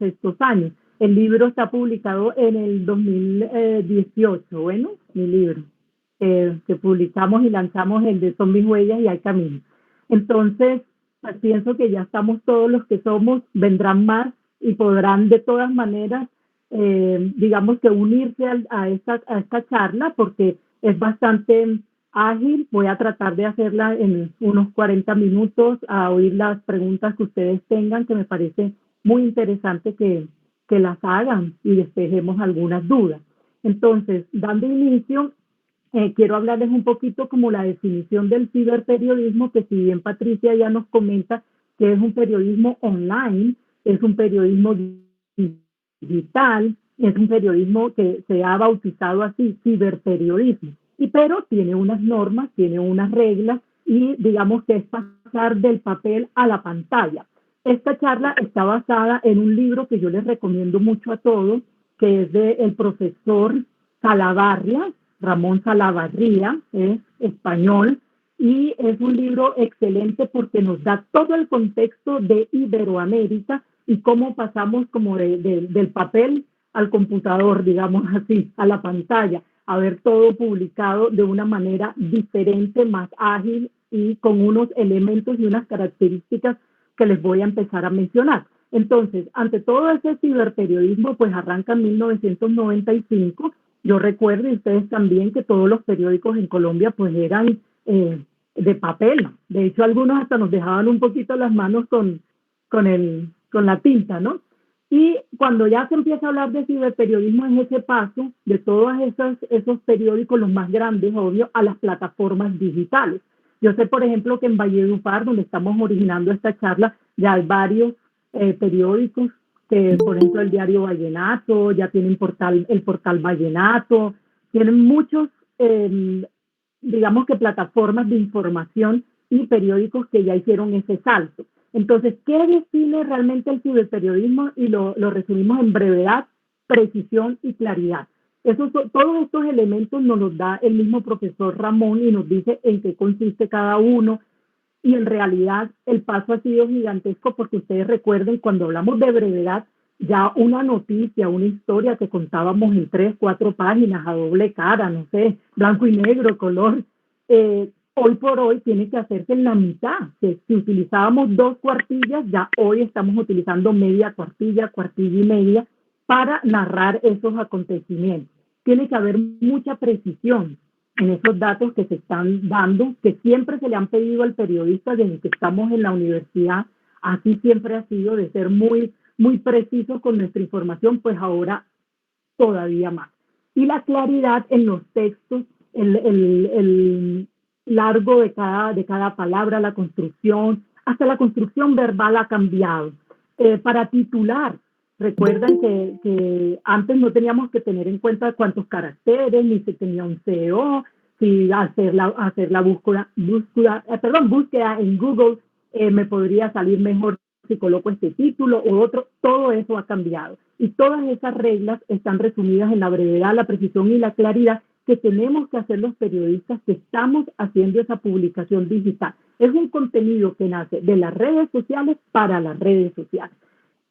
estos años. El libro está publicado en el 2018, bueno, mi libro, que publicamos y lanzamos el de Son mis huellas y hay camino. Entonces, pues pienso que ya estamos todos los que somos, vendrán más y podrán de todas maneras, digamos que unirse a esta charla porque es bastante ágil. Voy a tratar de hacerla en unos 40 minutos, a oír las preguntas que ustedes tengan, que me parece muy interesante que las hagan y despejemos algunas dudas. Entonces, dando inicio, quiero hablarles un poquito como la definición del ciberperiodismo, que si bien Patricia ya nos comenta que es un periodismo online, es un periodismo digital, es un periodismo que se ha bautizado así, ciberperiodismo, pero tiene unas normas, tiene unas reglas y digamos que es pasar del papel a la pantalla. Esta charla está basada en un libro que yo les recomiendo mucho a todos, que es del profesor Salavarria, Ramón Salavarría, es español, y es un libro excelente porque nos da todo el contexto de Iberoamérica y cómo pasamos como del papel al computador, digamos así, a la pantalla, a ver todo publicado de una manera diferente, más ágil y con unos elementos y unas características que les voy a empezar a mencionar. Entonces, ante todo ese ciberperiodismo, pues arranca en 1995. Yo recuerdo, y ustedes también, que todos los periódicos en Colombia pues eran de papel. De hecho, algunos hasta nos dejaban un poquito las manos con la tinta, ¿no? Y cuando ya se empieza a hablar de ciberperiodismo es ese paso de todos esos periódicos, los más grandes, obvio, a las plataformas digitales. Yo sé, por ejemplo, que en Valledupar, donde estamos originando esta charla, ya hay varios periódicos, que por ejemplo el diario Vallenato, ya tienen el portal Vallenato, tienen muchos, digamos que plataformas de información y periódicos que ya hicieron ese salto. Entonces, ¿qué define realmente el ciberperiodismo? Y lo resumimos en brevedad, precisión y claridad. Todos estos elementos nos los da el mismo profesor Ramón y nos dice en qué consiste cada uno. Y en realidad el paso ha sido gigantesco porque ustedes recuerden, cuando hablamos de brevedad, ya una noticia, una historia que contábamos en 3, 4 páginas a doble cara, no sé, blanco y negro, color, hoy por hoy tiene que hacerse en la mitad. Si utilizábamos 2 cuartillas, ya hoy estamos utilizando media cuartilla, cuartilla y media para narrar esos acontecimientos. Tiene que haber mucha precisión en esos datos que se están dando, que siempre se le han pedido al periodista desde que estamos en la universidad. Así siempre ha sido, de ser muy, muy precisos con nuestra información, pues ahora todavía más. Y la claridad en los textos, el largo de cada palabra, la construcción, hasta la construcción verbal ha cambiado. Para titular, recuerdan que antes no teníamos que tener en cuenta cuántos caracteres, ni se tenía un SEO, si hacer la búsqueda en Google me podría salir mejor si coloco este título o otro. Todo eso ha cambiado. Y todas esas reglas están resumidas en la brevedad, la precisión y la claridad que tenemos que hacer los periodistas que estamos haciendo esa publicación digital. Es un contenido que nace de las redes sociales para las redes sociales,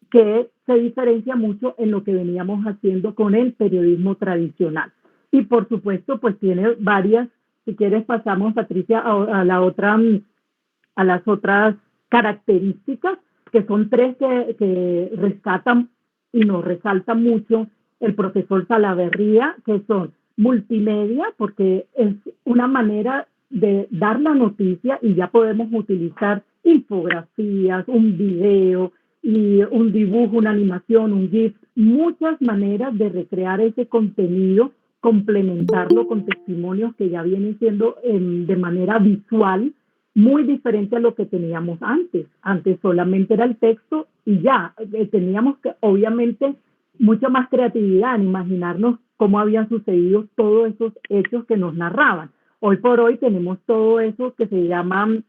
que se diferencia mucho en lo que veníamos haciendo con el periodismo tradicional. Y por supuesto, pues tiene varias, si quieres pasamos, Patricia, a las otras características, que son 3 que rescatan y nos resalta mucho el profesor Salaverría, que son multimedia, porque es una manera de dar la noticia y ya podemos utilizar infografías, un video y un dibujo, una animación, un GIF, muchas maneras de recrear ese contenido, complementarlo con testimonios que ya vienen siendo de manera visual, muy diferente a lo que teníamos antes. Antes solamente era el texto y ya, teníamos que, obviamente, mucha más creatividad en imaginarnos cómo habían sucedido todos esos hechos que nos narraban. Hoy por hoy tenemos todo eso que se llama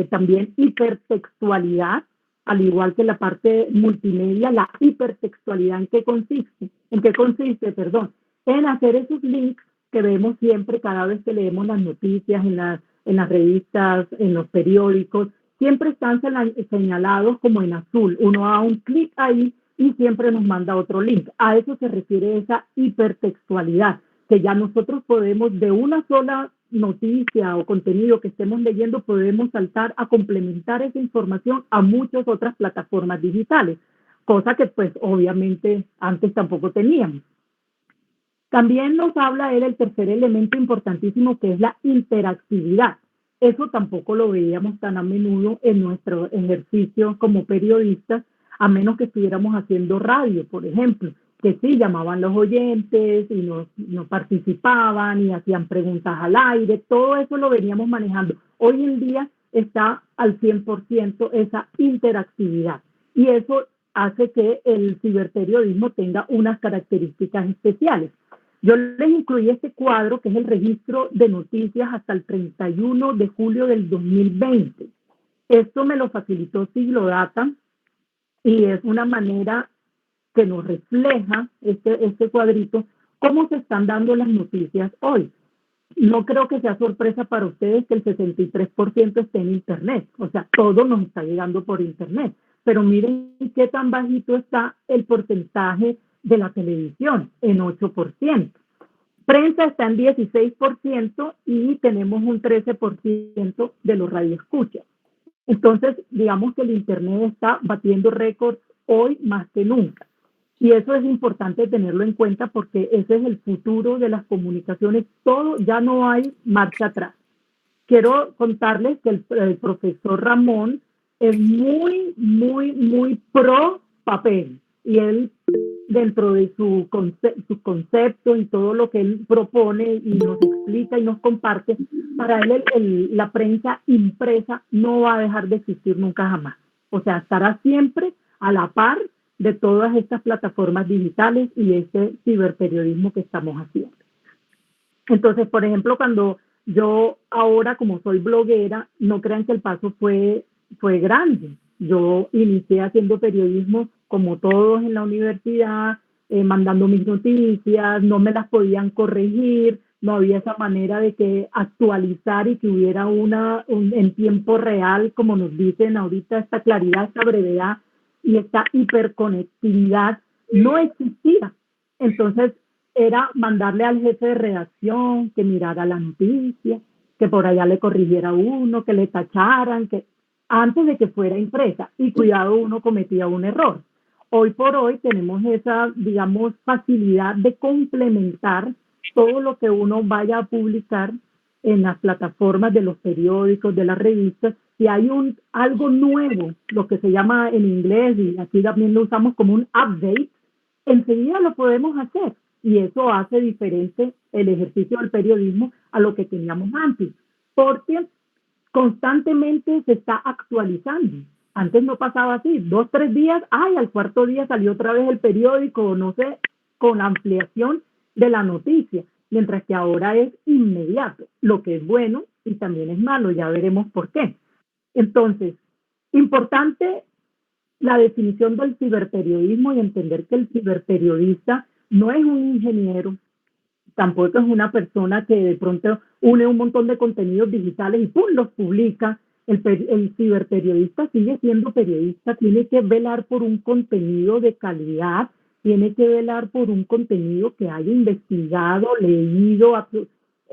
también hipertextualidad, al igual que la parte multimedia. La hipertextualidad, ¿en qué consiste? ¿En qué consiste, perdón? En hacer esos links que vemos siempre cada vez que leemos las noticias en las revistas, en los periódicos, siempre están señalados como en azul. Uno da un clic ahí y siempre nos manda otro link. A eso se refiere esa hipertextualidad, que ya nosotros podemos de una sola noticia o contenido que estemos leyendo, podemos saltar a complementar esa información a muchas otras plataformas digitales, cosa que pues obviamente antes tampoco teníamos. También nos habla él el tercer elemento importantísimo, que es la interactividad. Eso tampoco lo veíamos tan a menudo en nuestro ejercicio como periodistas, a menos que estuviéramos haciendo radio, por ejemplo, que sí llamaban los oyentes y nos participaban y hacían preguntas al aire, todo eso lo veníamos manejando. Hoy en día está al 100% esa interactividad y eso hace que el ciberperiodismo tenga unas características especiales. Yo les incluí este cuadro, que es el registro de noticias hasta el 31 de julio del 2020. Esto me lo facilitó Siglo Data y es una manera que nos refleja este cuadrito, cómo se están dando las noticias hoy. No creo que sea sorpresa para ustedes que el 63% esté en Internet. O sea, todo nos está llegando por Internet. Pero miren qué tan bajito está el porcentaje de la televisión, en 8%. Prensa está en 16% y tenemos un 13% de los radioescuchas. Entonces, digamos que el Internet está batiendo récords hoy más que nunca. Y eso es importante tenerlo en cuenta porque ese es el futuro de las comunicaciones. Todo, ya no hay marcha atrás. Quiero contarles que el profesor Ramón es muy pro papel. Y él, dentro de su concepto y todo lo que él propone y nos explica y nos comparte, para él la prensa impresa no va a dejar de existir nunca jamás. O sea, estará siempre a la par de todas estas plataformas digitales y este ciberperiodismo que estamos haciendo. Entonces, por ejemplo, cuando yo ahora, como soy bloguera, no crean que el paso fue grande. Yo inicié haciendo periodismo como todos en la universidad, mandando mis noticias, no me las podían corregir, no había esa manera de que actualizar y que hubiera en tiempo real, como nos dicen ahorita, esta claridad, esta brevedad y esta hiperconectividad no existía. Entonces, era mandarle al jefe de redacción que mirara la noticia, que por allá le corrigiera uno, que le tacharan, que antes de que fuera impresa. Y cuidado, uno cometía un error. Hoy por hoy tenemos esa, digamos, facilidad de complementar todo lo que uno vaya a publicar en las plataformas de los periódicos, de las revistas. Si hay algo nuevo, lo que se llama en inglés, y aquí también lo usamos como un update, enseguida lo podemos hacer. Y eso hace diferente el ejercicio del periodismo a lo que teníamos antes, porque constantemente se está actualizando. Antes no pasaba así, 2, 3 días, al cuarto día salió otra vez el periódico, no sé, con ampliación de la noticia, mientras que ahora es inmediato, lo que es bueno y también es malo, ya veremos por qué. Entonces, importante la definición del ciberperiodismo y entender que el ciberperiodista no es un ingeniero, tampoco es una persona que de pronto une un montón de contenidos digitales y ¡pum!, los publica. El ciberperiodista sigue siendo periodista, tiene que velar por un contenido de calidad, tiene que velar por un contenido que haya investigado, leído,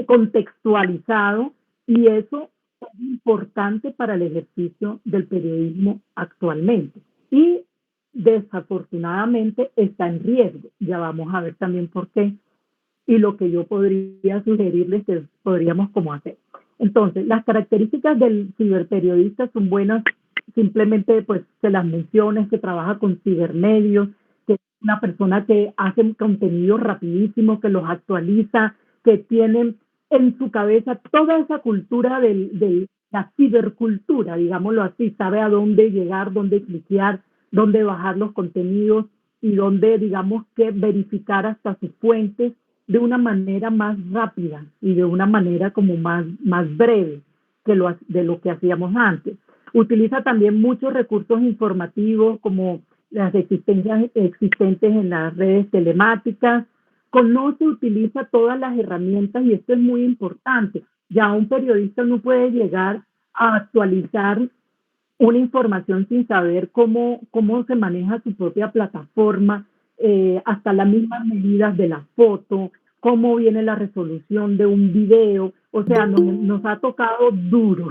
contextualizado, y eso es importante para el ejercicio del periodismo actualmente. Y desafortunadamente está en riesgo. Ya vamos a ver también por qué y lo que yo podría sugerirles que podríamos como hacer. Entonces, las características del ciberperiodista son buenas, simplemente pues se las menciones, que trabaja con cibermedios, que es una persona que hace contenido rapidísimo, que los actualiza, que tiene en su cabeza toda esa cultura de la cibercultura, digámoslo así, sabe a dónde llegar, dónde cliquear, dónde bajar los contenidos y dónde, digamos, que verificar hasta sus fuentes de una manera más rápida y de una manera como más breve de lo que hacíamos antes. Utiliza también muchos recursos informativos como las existentes en las redes telemáticas, conoce, utiliza todas las herramientas y esto es muy importante. Ya un periodista no puede llegar a actualizar una información sin saber cómo se maneja su propia plataforma, hasta las mismas medidas de la foto, cómo viene la resolución de un video, o sea, nos ha tocado duro.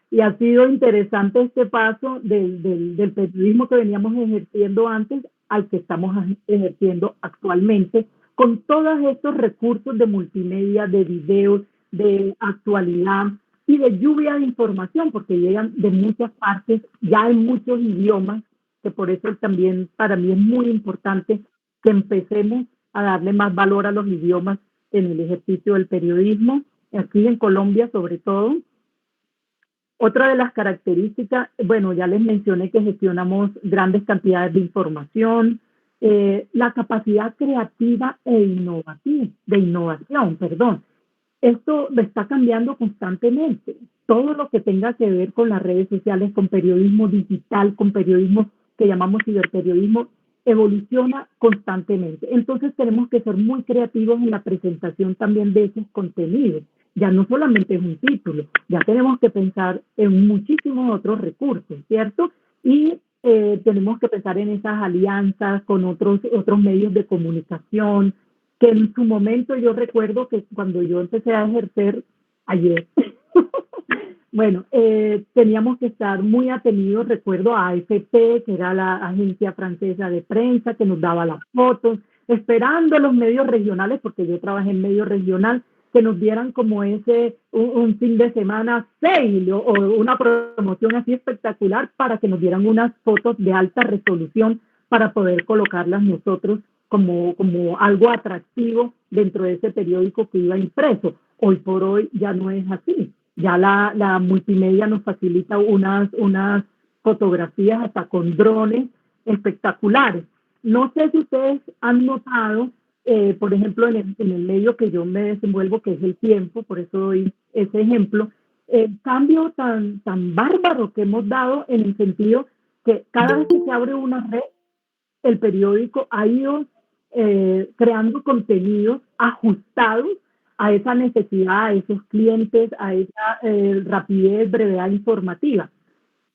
Y ha sido interesante este paso del periodismo que veníamos ejerciendo antes al que estamos ejerciendo actualmente, con todos estos recursos de multimedia, de videos, de actualidad y de lluvia de información, porque llegan de muchas partes, ya en muchos idiomas, que por eso también para mí es muy importante que empecemos a darle más valor a los idiomas en el ejercicio del periodismo, aquí en Colombia sobre todo. Otra de las características, bueno, ya les mencioné que gestionamos grandes cantidades de información, la capacidad creativa de innovación, perdón. Esto lo está cambiando constantemente. Todo lo que tenga que ver con las redes sociales, con periodismo digital, con periodismo que llamamos ciberperiodismo, evoluciona constantemente. Entonces tenemos que ser muy creativos en la presentación también de esos contenidos. Ya no solamente es un título, ya tenemos que pensar en muchísimos otros recursos, ¿cierto? Y tenemos que pensar en esas alianzas con otros medios de comunicación, que en su momento yo recuerdo que cuando yo empecé a ejercer ayer, bueno, teníamos que estar muy atenidos, recuerdo a AFP, que era la agencia francesa de prensa, que nos daba las fotos, esperando los medios regionales, porque yo trabajé en medio regional, que nos dieran como un fin de semana sale o una promoción así espectacular para que nos dieran unas fotos de alta resolución para poder colocarlas nosotros como algo atractivo dentro de ese periódico que iba impreso. Hoy por hoy ya no es así. Ya la multimedia nos facilita unas fotografías hasta con drones espectaculares. No sé si ustedes han notado, por ejemplo, en el medio que yo me desenvuelvo, que es el tiempo, por eso doy ese ejemplo, el cambio tan bárbaro que hemos dado en el sentido que cada vez que se abre una red, el periódico ha ido creando contenidos ajustados a esa necesidad, a esos clientes, a esa rapidez, brevedad informativa.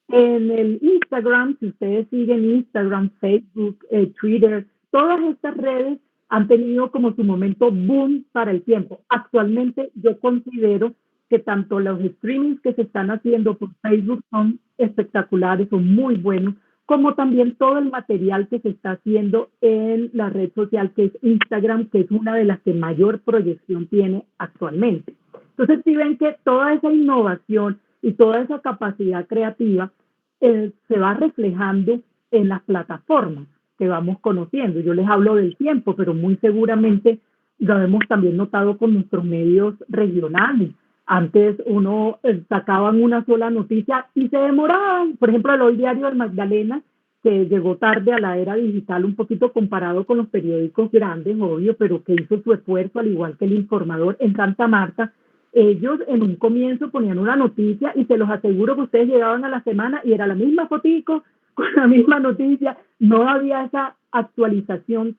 En el Instagram, si ustedes siguen Instagram, Facebook, Twitter, todas estas redes han tenido como su momento boom para el tiempo. Actualmente yo considero que tanto los streamings que se están haciendo por Facebook son espectaculares, son muy buenos, como también todo el material que se está haciendo en la red social que es Instagram, que es una de las que mayor proyección tiene actualmente. Entonces, si ven que toda esa innovación y toda esa capacidad creativa se va reflejando en las plataformas que vamos conociendo. Yo les hablo del tiempo, pero muy seguramente lo hemos también notado con nuestros medios regionales. Antes uno sacaban una sola noticia y se demoraban. Por ejemplo, el Hoy Diario del Magdalena, que llegó tarde a la era digital un poquito comparado con los periódicos grandes, obvio, pero que hizo su esfuerzo, al igual que el Informador en Santa Marta. Ellos en un comienzo ponían una noticia y se los aseguro que ustedes llegaban a la semana y era la misma fotico con la misma noticia. No había esa actualización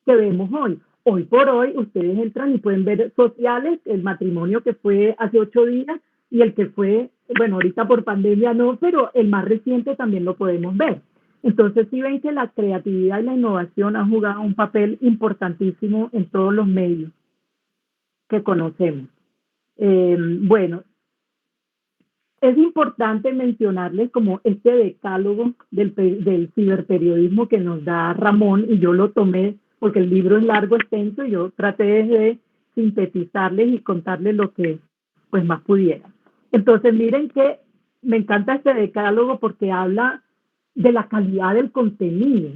que vemos hoy. Hoy por hoy ustedes entran y pueden ver sociales, el matrimonio que fue hace 8 días y el que fue, bueno, ahorita por pandemia no, pero el más reciente también lo podemos ver. Entonces sí ven que la creatividad y la innovación han jugado un papel importantísimo en todos los medios que conocemos. Bueno, es importante mencionarles como este decálogo del ciberperiodismo que nos da Ramón, y yo lo tomé porque el libro es largo, extenso, y yo traté de sintetizarles y contarles lo que pues más pudiera. Entonces miren que me encanta este decálogo porque habla de la calidad del contenido,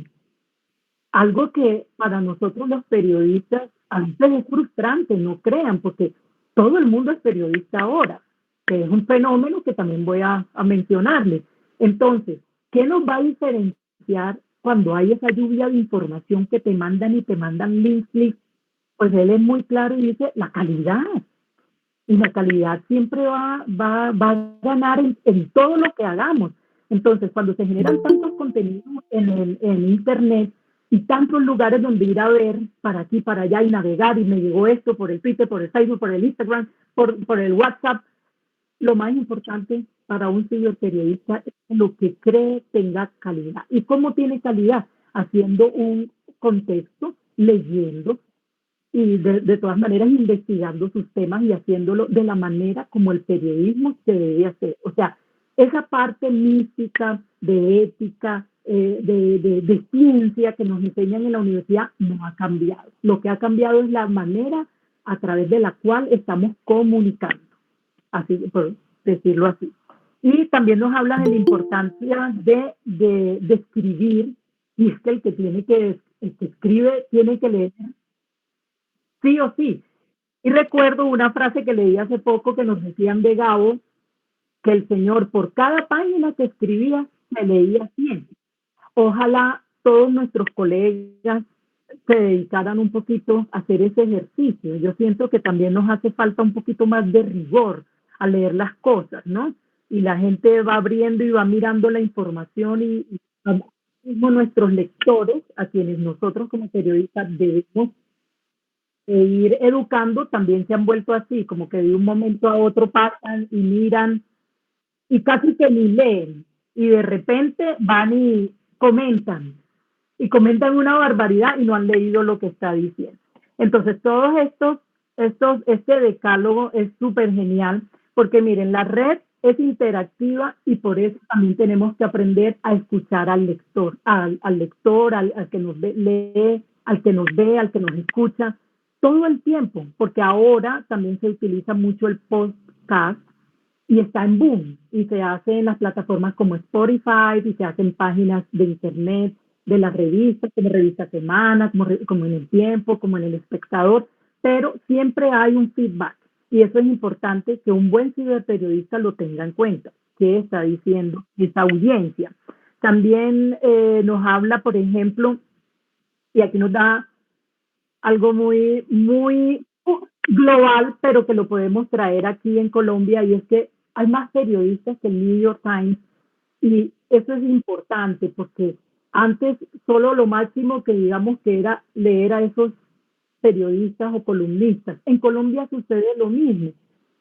algo que para nosotros los periodistas a veces es frustrante, no crean, porque todo el mundo es periodista ahora, que es un fenómeno que también voy a mencionarles. Entonces, ¿qué nos va a diferenciar cuando hay esa lluvia de información que te mandan y te mandan links? Pues él es muy claro y dice la calidad. Y la calidad siempre va a ganar en todo lo que hagamos. Entonces, cuando se generan tantos contenidos en Internet y tantos lugares donde ir a ver para aquí, para allá y navegar, y me llegó esto por el Twitter, por el Facebook, por el Instagram, por el WhatsApp, lo más importante para un ciberperiodista es que lo que cree tenga calidad. ¿Y cómo tiene calidad? Haciendo un contexto, leyendo y de todas maneras investigando sus temas y haciéndolo de la manera como el periodismo se debe hacer. O sea, esa parte mística, de ética, de ciencia que nos enseñan en la universidad no ha cambiado. Lo que ha cambiado es la manera a través de la cual estamos comunicando, así por decirlo así. Y también nos habla de la importancia de escribir, y es que el que escribe tiene que leer sí o sí. Y recuerdo una frase que leí hace poco que nos decían de Gabo, que el señor por cada página que escribía se leía 100. Ojalá todos nuestros colegas se dedicaran un poquito a hacer ese ejercicio. Yo siento que también nos hace falta un poquito más de rigor a leer las cosas, ¿no? Y la gente va abriendo y va mirando la información y mismo nuestros lectores, a quienes nosotros como periodistas debemos ir educando, también se han vuelto así, como que de un momento a otro pasan y miran y casi que ni leen y de repente van y comentan una barbaridad y no han leído lo que está diciendo. Entonces, este decálogo es súper genial porque miren, la red es interactiva y por eso también tenemos que aprender a escuchar al lector, al que nos lee, al que nos ve, al que nos escucha, todo el tiempo, porque ahora también se utiliza mucho el podcast y está en boom y se hace en las plataformas como Spotify y se hacen páginas de internet de las revistas, como Revista Semana, como en El Tiempo, como en El Espectador, pero siempre hay un feedback y eso es importante que un buen ciberperiodista lo tenga en cuenta, qué está diciendo esa audiencia. También nos habla, por ejemplo, y aquí nos da algo muy global, pero que lo podemos traer aquí en Colombia, y es que hay más periodistas que el New York Times, y eso es importante porque antes solo lo máximo que digamos que era leer a esos periodistas o columnistas. En Colombia sucede lo mismo.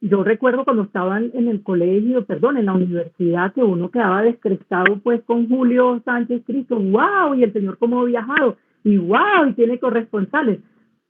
Yo recuerdo cuando estaban en el colegio, perdón, en la universidad, que uno quedaba descrestado pues con Julio Sánchez Cristo, wow, y el señor cómo ha viajado, y wow, y tiene corresponsales.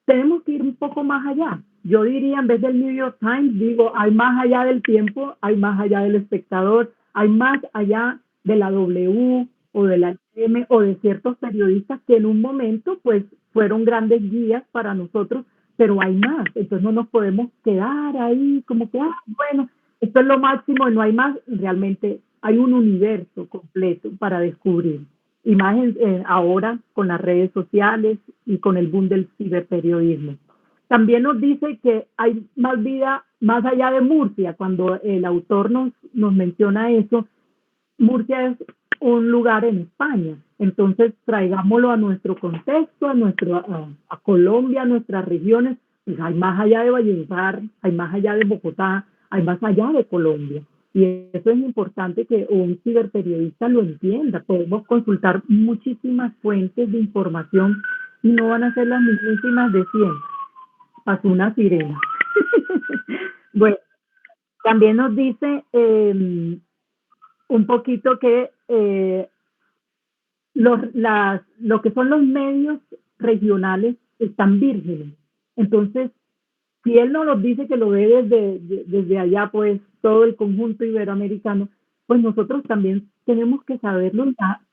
Tenemos que ir un poco más allá. Yo diría, en vez del New York Times, digo, hay más allá del Tiempo, hay más allá del Espectador, hay más allá de la W o de la M o de ciertos periodistas que en un momento pues fueron grandes guías para nosotros, pero hay más. Entonces no nos podemos quedar ahí como que, bueno, esto es lo máximo y no hay más. Realmente hay un universo completo para descubrir. Y más ahora con las redes sociales y con el boom del ciberperiodismo. También nos dice que hay más vida más allá de Murcia. Cuando el autor nos menciona eso, Murcia es un lugar en España. Entonces, traigámoslo a nuestro contexto, a Colombia, a nuestras regiones. Pues hay más allá de Valledupar, hay más allá de Bogotá, hay más allá de Colombia. Y eso es importante que un ciberperiodista lo entienda. Podemos consultar muchísimas fuentes de información y no van a ser las mismísimas de siempre. Pasó una sirena. Bueno, también nos dice un poquito que lo que son los medios regionales están vírgenes. Entonces, si él no nos dice que lo ve desde allá, pues todo el conjunto iberoamericano, pues nosotros también tenemos que saberlo,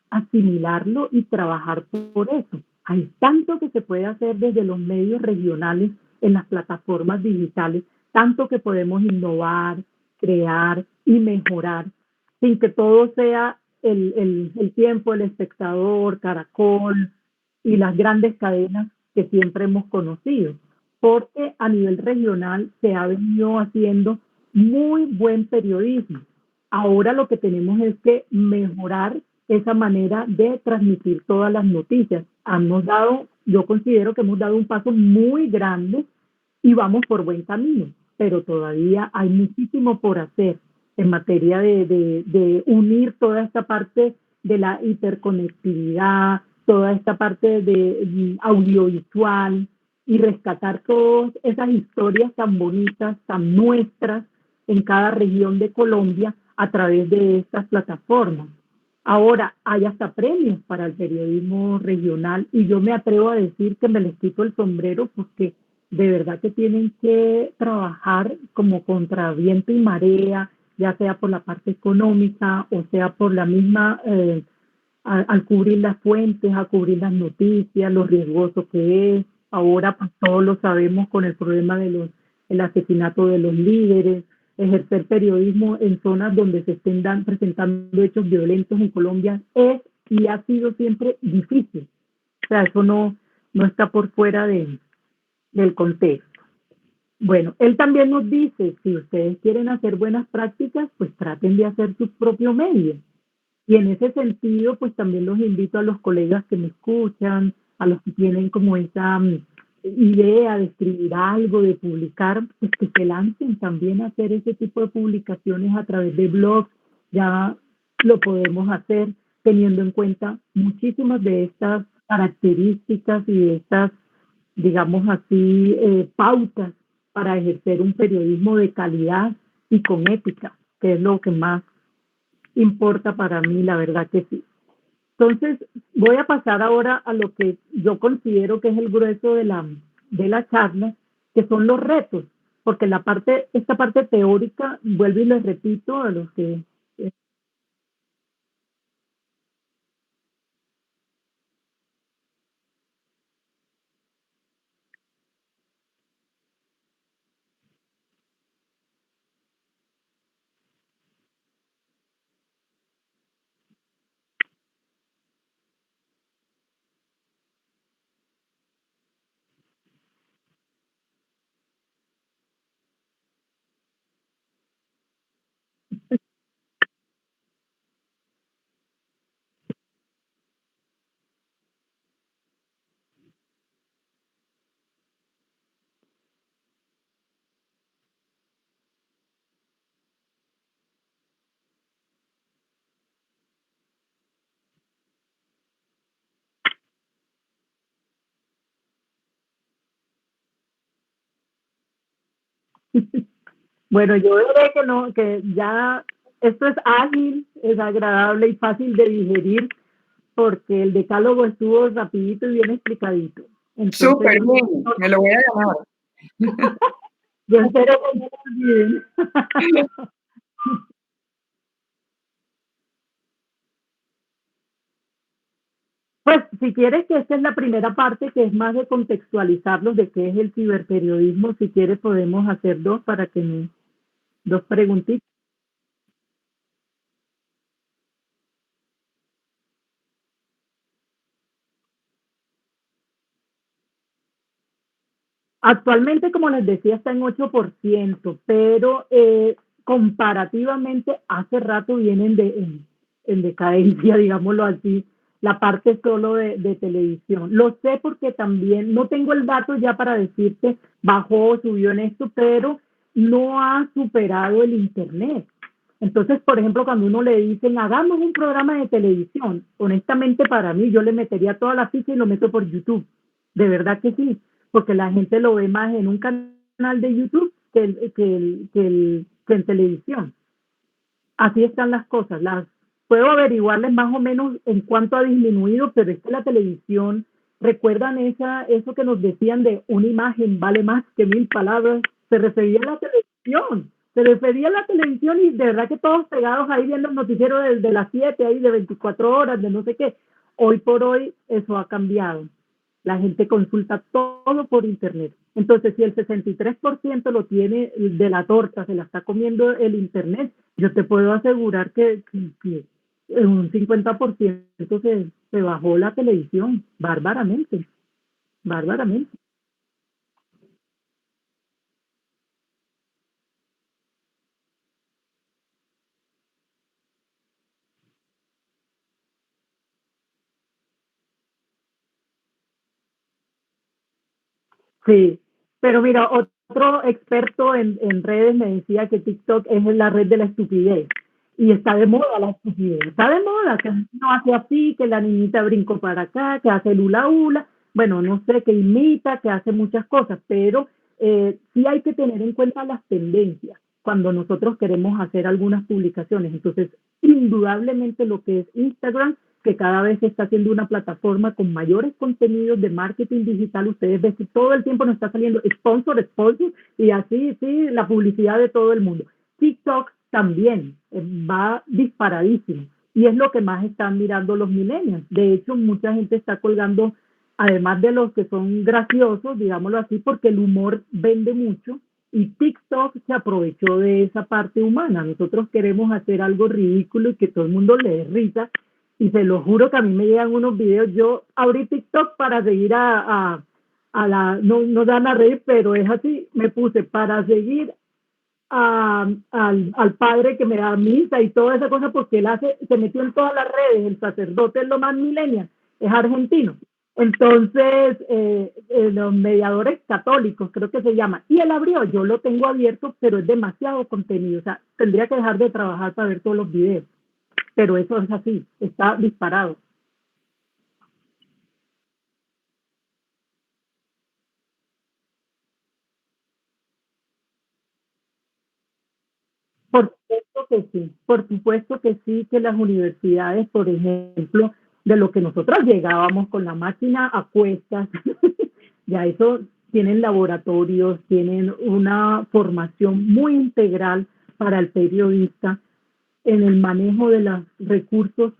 asimilarlo y trabajar por eso. Hay tanto que se puede hacer desde los medios regionales en las plataformas digitales, tanto que podemos innovar, crear y mejorar sin que todo sea el tiempo, el espectador, Caracol y las grandes cadenas que siempre hemos conocido, porque a nivel regional se ha venido haciendo muy buen periodismo. Ahora lo que tenemos es que mejorar esa manera de transmitir todas las noticias. Yo considero que hemos dado un paso muy grande y vamos por buen camino, pero todavía hay muchísimo por hacer en materia de unir toda esta parte de la hiperconectividad, toda esta parte de audiovisual y rescatar todas esas historias tan bonitas, tan nuestras, en cada región de Colombia a través de estas plataformas. Ahora, hay hasta premios para el periodismo regional y yo me atrevo a decir que me les quito el sombrero porque de verdad que tienen que trabajar como contra viento y marea, ya sea por la parte económica o sea por la misma, al cubrir las fuentes, a cubrir las noticias, lo riesgoso que es. Ahora pues todos lo sabemos con el problema de el asesinato de los líderes, ejercer periodismo en zonas donde se estén presentando hechos violentos en Colombia es y ha sido siempre difícil. O sea, eso no está por fuera del contexto. Bueno, él también nos dice, si ustedes quieren hacer buenas prácticas, pues traten de hacer sus propios medios. Y en ese sentido, pues también los invito a los colegas que me escuchan, a los que tienen como esa idea de escribir algo, de publicar, pues que se lancen también a hacer ese tipo de publicaciones a través de blogs. Ya lo podemos hacer teniendo en cuenta muchísimas de estas características y de estas, digamos así, pautas para ejercer un periodismo de calidad y con ética, que es lo que más importa para mí, la verdad que sí. Entonces, voy a pasar ahora a lo que yo considero que es el grueso de la charla, que son los retos, porque esta parte teórica, vuelvo y les repito a los que... Bueno, yo diré que no, que ya esto es ágil, es agradable y fácil de digerir, porque el decálogo estuvo rapidito y bien explicadito. Entonces, Súper bien, me lo voy a llamar. yo espero que no lo olviden. Pues si quieres que esta es la primera parte, que es más de contextualizarlos de qué es el ciberperiodismo, si quieres podemos hacer dos para que me, dos preguntitas. Actualmente, como les decía, está en 8%, pero comparativamente hace rato vienen en decadencia, digámoslo así, la parte solo de televisión. Lo sé porque también, no tengo el dato ya para decirte, bajó o subió en esto, pero no ha superado el Internet. Entonces, por ejemplo, cuando uno le dicen, hagamos un programa de televisión, honestamente para mí, yo le metería toda la ficha y lo meto por YouTube. De verdad que sí, porque la gente lo ve más en un canal de YouTube que en televisión. Así están las cosas. Puedo averiguarles más o menos en cuánto ha disminuido, pero es que la televisión, ¿recuerdan eso que nos decían de una imagen vale más que 1000 palabras? Se refería a la televisión. Se refería a la televisión y de verdad que todos pegados ahí viendo el noticiero de las 7, ahí de 24 horas, de no sé qué. Hoy por hoy eso ha cambiado. La gente consulta todo por internet. Entonces, si el 63% lo tiene de la torta, se la está comiendo el internet, yo te puedo asegurar que en un 50% se bajó la televisión, bárbaramente, bárbaramente. Sí, pero mira, otro experto en redes me decía que TikTok es la red de la estupidez. Y está de moda la estupidez, está de moda, que no hace así, que la niñita brincó para acá, que hace el hula hula, bueno, no sé, que imita, que hace muchas cosas, pero sí hay que tener en cuenta las tendencias. cuando nosotros queremos hacer algunas publicaciones. Entonces, indudablemente lo que es Instagram, que cada vez está siendo una plataforma con mayores contenidos de marketing digital. Ustedes ven que todo el tiempo nos está saliendo sponsor, y así, sí, la publicidad de todo el mundo. TikTok también va disparadísimo y es lo que más están mirando los millennials. De hecho, mucha gente está colgando, además de los que son graciosos, digámoslo así, porque el humor vende mucho y TikTok se aprovechó de esa parte humana. Nosotros queremos hacer algo ridículo y que todo el mundo le dé risa. Y se lo juro que a mí me llegan unos videos. Yo abrí TikTok para seguir no dan a reír, pero es así. Me puse para seguir al padre que me da misa y toda esa cosa, porque se metió en todas las redes. El sacerdote es lo más millennial, es argentino. Entonces, los mediadores católicos, creo que se llama, y él abrió, yo lo tengo abierto, pero es demasiado contenido. O sea, tendría que dejar de trabajar para ver todos los videos, pero eso es así, está disparado. Por supuesto que sí, por supuesto que sí, que las universidades, por ejemplo, de lo que nosotros llegábamos con la máquina a cuestas, ya eso tienen laboratorios, tienen una formación muy integral para el periodista en el manejo de los recursos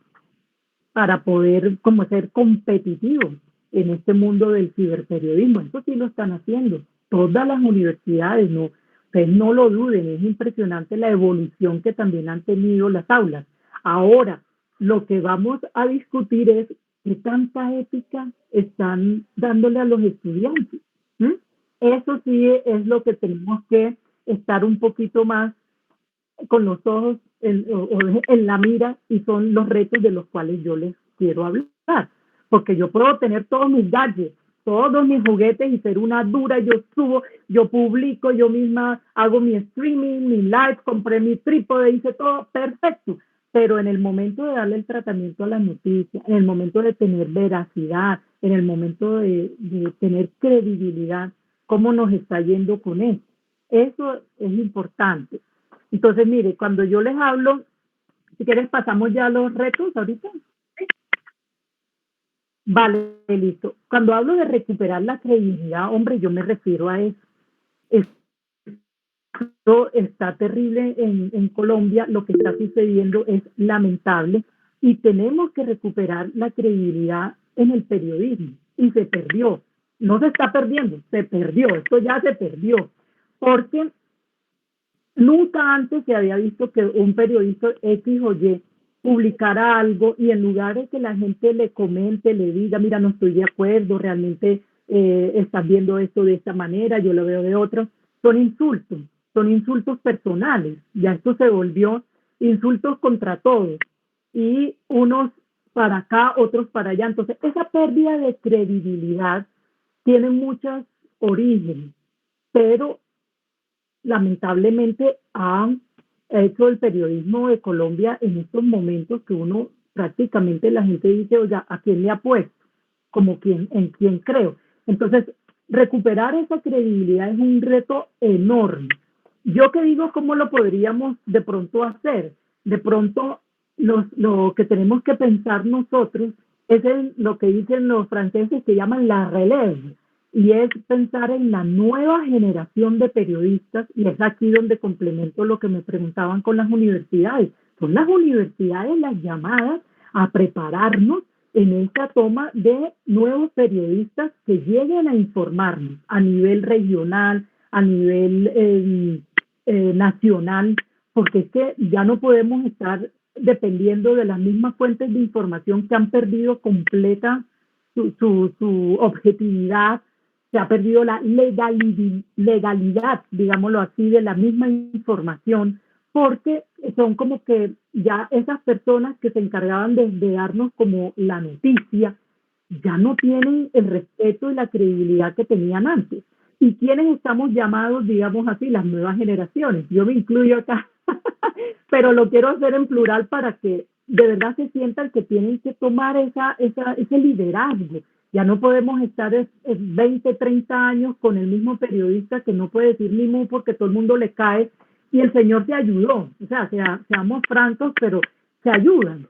para poder como ser competitivos en este mundo del ciberperiodismo. Eso sí lo están haciendo todas las universidades, no, ustedes no lo duden, es impresionante la evolución que también han tenido las aulas. Ahora, lo que vamos a discutir es qué tanta ética están dándole a los estudiantes. ¿Mm? Eso sí es lo que tenemos que estar un poquito más con los ojos en la mira, y son los retos de los cuales yo les quiero hablar. Porque yo puedo tener todos mis gadgets, todos mis juguetes y ser una dura, yo subo, yo publico, yo misma hago mi streaming, mi live, compré mi trípode, hice todo perfecto. Pero en el momento de darle el tratamiento a las noticias, en el momento de tener veracidad, en el momento de tener credibilidad, ¿cómo nos está yendo con eso? Eso es importante. Entonces, mire, cuando yo les hablo, si quieres pasamos ya a los retos ahorita. ¿Sí? Vale, listo. Cuando hablo de recuperar la credibilidad, hombre, yo me refiero a eso. Esto está terrible en Colombia, lo que está sucediendo es lamentable y tenemos que recuperar la credibilidad en el periodismo y se perdió. No se está perdiendo, se perdió, esto ya se perdió, porque nunca antes se había visto que un periodista X o Y publicara algo y en lugar de que la gente le comente, le diga, mira, no estoy de acuerdo, realmente estás viendo esto de esta manera, yo lo veo de otra, son insultos personales, ya esto se volvió insultos contra todos y unos para acá, otros para allá. Entonces, esa pérdida de credibilidad tiene muchos orígenes, pero lamentablemente han hecho el periodismo de Colombia en estos momentos que uno prácticamente la gente dice, oye, ¿a quién le apuesto? Como quién, en quién creo. Entonces, recuperar esa credibilidad es un reto enorme. Yo que digo cómo lo podríamos de pronto hacer. De pronto, lo que tenemos que pensar nosotros es en lo que dicen los franceses que llaman la relève, y es pensar en la nueva generación de periodistas, y es aquí donde complemento lo que me preguntaban con las universidades. Son las universidades las llamadas a prepararnos en esta toma de nuevos periodistas que lleguen a informarnos a nivel regional, a nivel nacional, porque es que ya no podemos estar dependiendo de las mismas fuentes de información que han perdido completa su objetividad, se ha perdido la legalidad, digámoslo así, de la misma información, porque son como que ya esas personas que se encargaban de darnos como la noticia, ya no tienen el respeto y la credibilidad que tenían antes. ¿Y quiénes estamos llamados, digamos así, las nuevas generaciones? Yo me incluyo acá, pero lo quiero hacer en plural para que de verdad se sientan que tienen que tomar ese liderazgo. Ya no podemos estar 20, 30 años con el mismo periodista que no puede decir ni mu porque todo el mundo le cae Y el Señor se ayudó, o sea, seamos francos, pero se ayudan,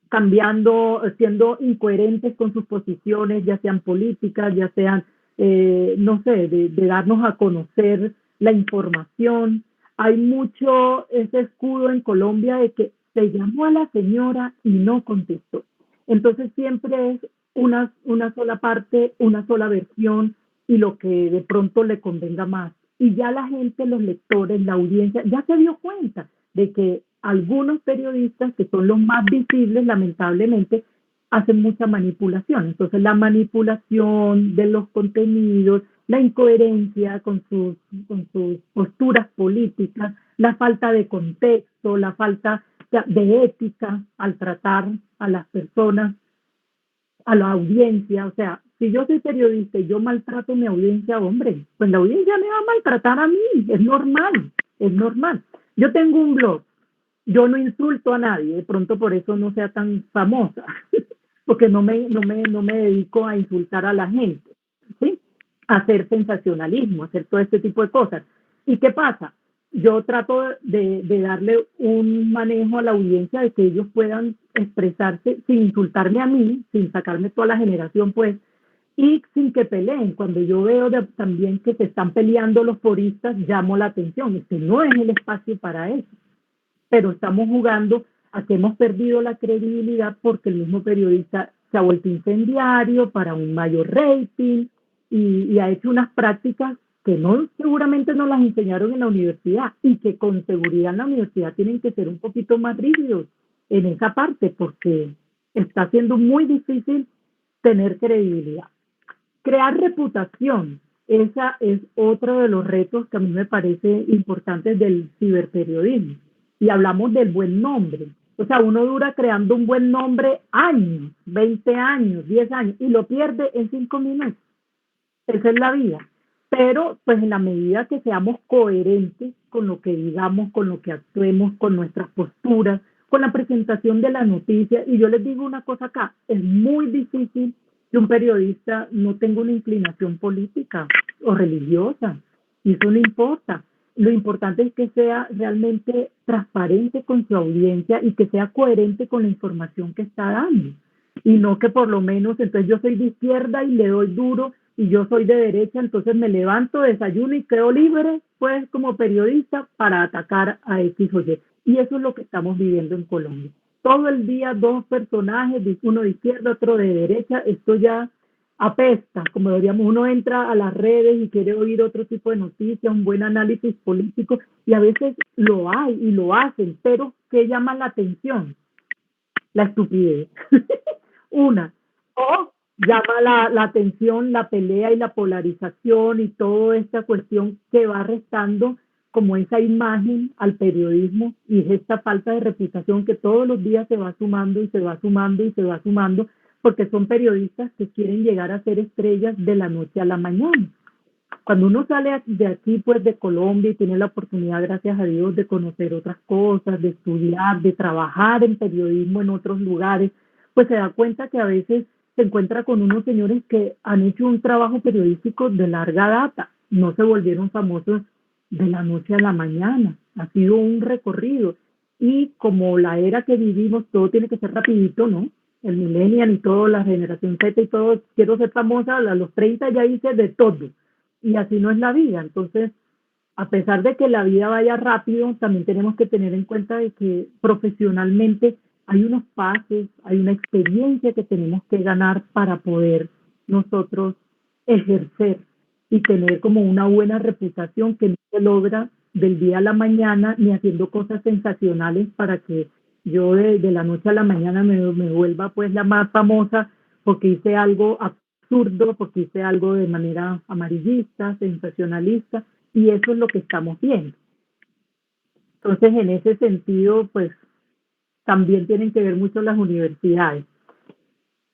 cambiando, siendo incoherentes con sus posiciones, ya sean políticas, ya sean, no sé, de darnos a conocer la información. Hay mucho ese escudo en Colombia de que se llamó a la señora y no contestó. Entonces siempre es una sola parte, una sola versión y lo que de pronto le convenga más. Y ya la gente, los lectores, la audiencia, ya se dio cuenta de que algunos periodistas, que son los más visibles, lamentablemente, hacen mucha manipulación. Entonces, la manipulación de los contenidos, la incoherencia con sus posturas políticas, la falta de contexto, la falta de ética al tratar a las personas, a la audiencia. O sea, si yo soy periodista y yo maltrato a mi audiencia, hombre, pues la audiencia me va a maltratar a mí. Es normal, es normal. Yo tengo un blog, yo no insulto a nadie, de pronto por eso no sea tan famosa, porque no me dedico a insultar a la gente, ¿sí? A hacer sensacionalismo, a hacer todo este tipo de cosas. ¿Y qué pasa? Yo trato de darle un manejo a la audiencia de que ellos puedan expresarse sin insultarme a mí, sin sacarme toda la generación, pues, y sin que peleen. Cuando yo veo también que se están peleando los foristas, llamo la atención. Este no es el espacio para eso, pero estamos jugando a que hemos perdido la credibilidad porque el mismo periodista se ha vuelto incendiario para un mayor rating y ha hecho unas prácticas que no seguramente no las enseñaron en la universidad y que con seguridad en la universidad tienen que ser un poquito más rígidos en esa parte porque está siendo muy difícil tener credibilidad. Crear reputación, esa es otro de los retos que a mí me parece importantes del ciberperiodismo. Y hablamos del buen nombre. O sea, uno dura creando un buen nombre años, 20 años, 10 años, y lo pierde en 5 minutos. Esa es la vida. Pero, pues, en la medida que seamos coherentes con lo que digamos, con lo que actuemos, con nuestras posturas, con la presentación de la noticia, y yo les digo una cosa acá, es muy difícil que un periodista no tenga una inclinación política o religiosa, y eso no importa. Lo importante es que sea realmente transparente con su audiencia y que sea coherente con la información que está dando y no que por lo menos, entonces yo soy de izquierda y le doy duro y yo soy de derecha, entonces me levanto, desayuno y creo libre, pues como periodista, para atacar a X o Y. Y eso es lo que estamos viviendo en Colombia. Todo el día dos personajes, uno de izquierda, otro de derecha, esto ya apesta, como diríamos, uno entra a las redes y quiere oír otro tipo de noticias, un buen análisis político, y a veces lo hay y lo hacen, pero ¿qué llama la atención? La estupidez. Una. O llama la atención la pelea y la polarización y toda esta cuestión que va restando como esa imagen al periodismo y es esta falta de reputación que todos los días se va sumando y se va sumando y se va sumando porque son periodistas que quieren llegar a ser estrellas de la noche a la mañana. Cuando uno sale de aquí, pues de Colombia y tiene la oportunidad, gracias a Dios, de conocer otras cosas, de estudiar, de trabajar en periodismo en otros lugares, pues se da cuenta que a veces se encuentra con unos señores que han hecho un trabajo periodístico de larga data, no se volvieron famosos de la noche a la mañana, ha sido un recorrido y como la era que vivimos, todo tiene que ser rapidito, ¿no? El millennial y todo, la generación Z y todo, quiero ser famosa, a los 30 ya hice de todo y así no es la vida. Entonces, a pesar de que la vida vaya rápido, también tenemos que tener en cuenta de que profesionalmente hay unos pasos, hay una experiencia que tenemos que ganar para poder nosotros ejercer y tener como una buena reputación que no se logra del día a la mañana ni haciendo cosas sensacionales para que yo de la noche a la mañana me vuelva pues la más famosa porque hice algo absurdo, porque hice algo de manera amarillista, sensacionalista, y eso es lo que estamos viendo. Entonces, en ese sentido, pues también tienen que ver mucho las universidades.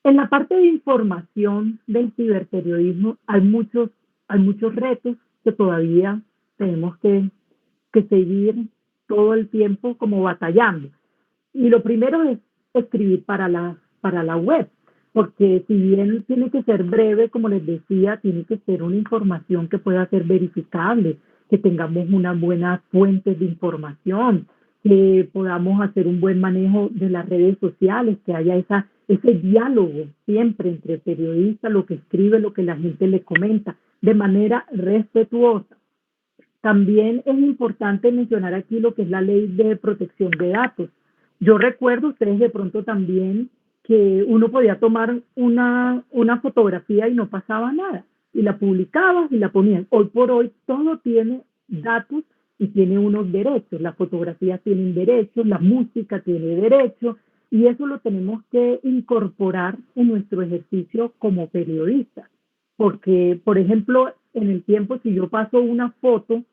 En la parte de información del ciberperiodismo hay muchos retos que todavía tenemos que seguir todo el tiempo como batallando. Y lo primero es escribir para la web, porque si bien tiene que ser breve, como les decía, tiene que ser una información que pueda ser verificable, que tengamos unas buenas fuentes de información, que podamos hacer un buen manejo de las redes sociales, que haya ese diálogo siempre entre periodistas, lo que escribe, lo que la gente le comenta, de manera respetuosa. También es importante mencionar aquí lo que es la ley de protección de datos. Yo recuerdo, ustedes de pronto también, que uno podía tomar una fotografía y no pasaba nada, y la publicabas y la ponían. Hoy por hoy todo tiene datos y tiene unos derechos. Las fotografías tienen derechos, la música tiene derechos, y eso lo tenemos que incorporar en nuestro ejercicio como periodistas. Porque, por ejemplo, en el tiempo, si yo paso una foto,